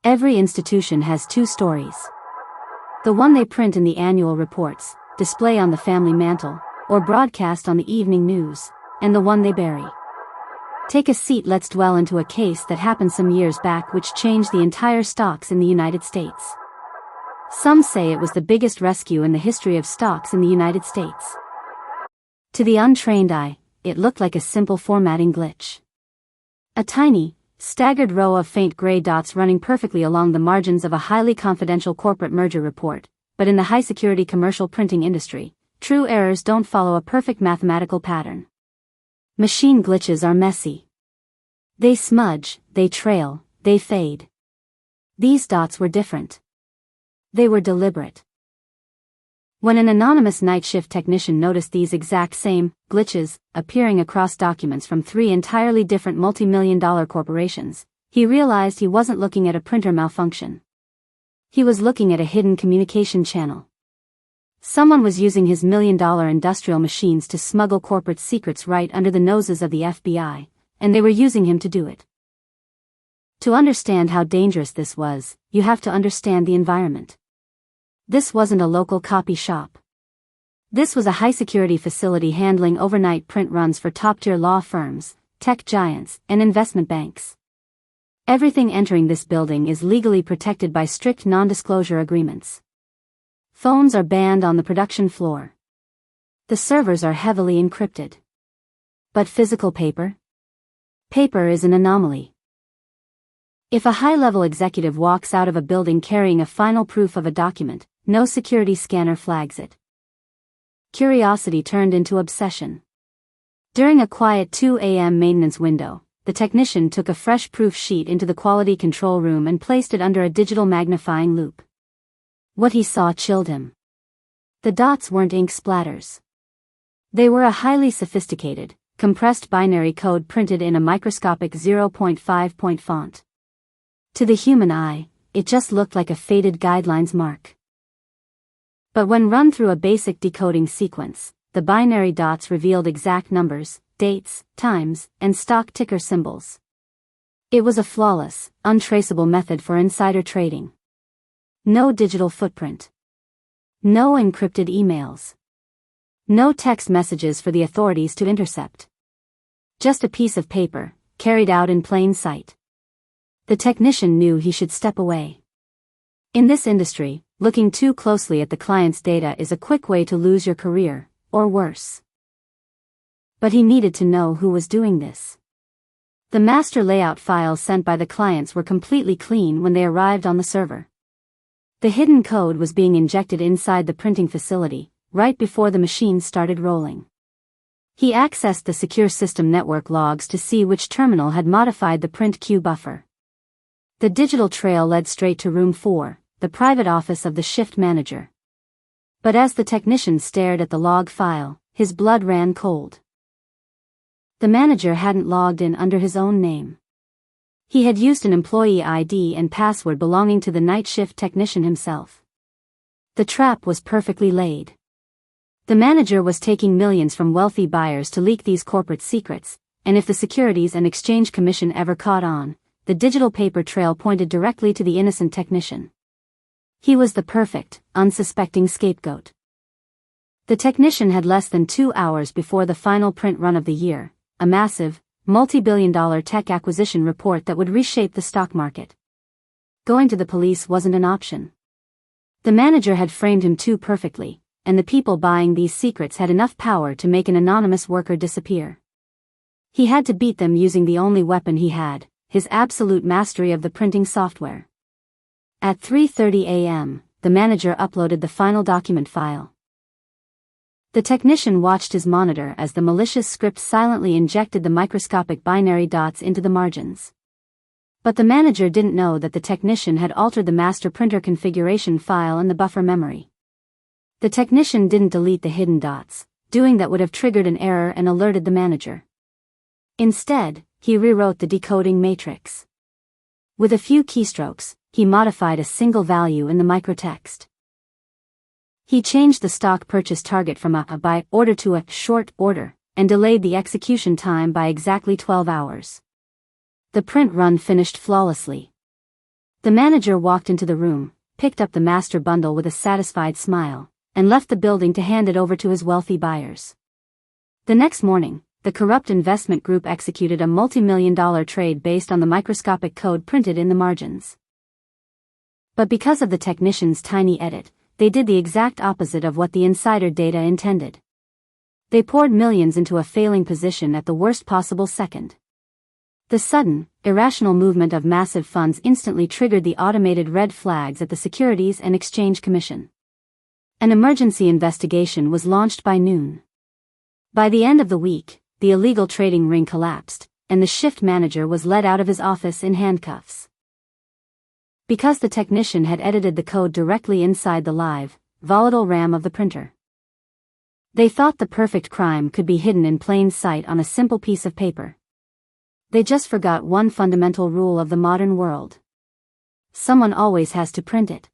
Every institution has two stories. The one they print in the annual reports, display on the family mantle, or broadcast on the evening news, and the one they bury. Take a seat. Let's dwell into a case that happened some years back which changed the entire stocks in the United States. Some say it was the biggest rescue in the history of stocks in the United States. To the untrained eye, it looked like a simple formatting glitch. A tiny, staggered row of faint gray dots running perfectly along the margins of a highly confidential corporate merger report, but in the high-security commercial printing industry, true errors don't follow a perfect mathematical pattern. Machine glitches are messy. They smudge, they trail, they fade. These dots were different. They were deliberate. When an anonymous night shift technician noticed these exact same glitches appearing across documents from three entirely different multi-million-dollar corporations, he realized he wasn't looking at a printer malfunction. He was looking at a hidden communication channel. Someone was using his million-dollar industrial machines to smuggle corporate secrets right under the noses of the FBI, and they were using him to do it. To understand how dangerous this was, you have to understand the environment. This wasn't a local copy shop. This was a high-security facility handling overnight print runs for top-tier law firms, tech giants, and investment banks. Everything entering this building is legally protected by strict non-disclosure agreements. Phones are banned on the production floor. The servers are heavily encrypted. But physical paper? Paper is an anomaly. If a high-level executive walks out of a building carrying a final proof of a document, no security scanner flags it. Curiosity turned into obsession. During a quiet 2 a.m. maintenance window, the technician took a fresh proof sheet into the quality control room and placed it under a digital magnifying loupe. What he saw chilled him. The dots weren't ink splatters. They were a highly sophisticated, compressed binary code printed in a microscopic 0.5-point font. To the human eye, it just looked like a faded guidelines mark. But when run through a basic decoding sequence, the binary dots revealed exact numbers, dates, times, and stock ticker symbols. It was a flawless, untraceable method for insider trading. No digital footprint. No encrypted emails. No text messages for the authorities to intercept. Just a piece of paper, carried out in plain sight. The technician knew he should step away. In this industry, looking too closely at the client's data is a quick way to lose your career, or worse. But he needed to know who was doing this. The master layout files sent by the clients were completely clean when they arrived on the server. The hidden code was being injected inside the printing facility, right before the machine started rolling. He accessed the secure system network logs to see which terminal had modified the print queue buffer. The digital trail led straight to room 4, the private office of the shift manager. But as the technician stared at the log file, his blood ran cold. The manager hadn't logged in under his own name. He had used an employee ID and password belonging to the night shift technician himself. The trap was perfectly laid. The manager was taking millions from wealthy buyers to leak these corporate secrets, and if the Securities and Exchange Commission ever caught on, the digital paper trail pointed directly to the innocent technician. He was the perfect, unsuspecting scapegoat. The technician had less than 2 hours before the final print run of the year, a massive, multi-billion-dollar tech acquisition report that would reshape the stock market. Going to the police wasn't an option. The manager had framed him too perfectly, and the people buying these secrets had enough power to make an anonymous worker disappear. He had to beat them using the only weapon he had, his absolute mastery of the printing software. At 3:30 a.m., the manager uploaded the final document file. The technician watched his monitor as the malicious script silently injected the microscopic binary dots into the margins. But the manager didn't know that the technician had altered the master printer configuration file in the buffer memory. The technician didn't delete the hidden dots, doing that would have triggered an error and alerted the manager. Instead, he rewrote the decoding matrix. With a few keystrokes, he modified a single value in the microtext. He changed the stock purchase target from a buy order to a short order, and delayed the execution time by exactly 12 hours. The print run finished flawlessly. The manager walked into the room, picked up the master bundle with a satisfied smile, and left the building to hand it over to his wealthy buyers. The next morning, the corrupt investment group executed a multi-million-dollar trade based on the microscopic code printed in the margins. But because of the technician's tiny edit, they did the exact opposite of what the insider data intended. They poured millions into a failing position at the worst possible second. The sudden, irrational movement of massive funds instantly triggered the automated red flags at the Securities and Exchange Commission. An emergency investigation was launched by noon. By the end of the week, the illegal trading ring collapsed, and the shift manager was led out of his office in handcuffs. Because the technician had edited the code directly inside the live, volatile RAM of the printer. They thought the perfect crime could be hidden in plain sight on a simple piece of paper. They just forgot one fundamental rule of the modern world. Someone always has to print it.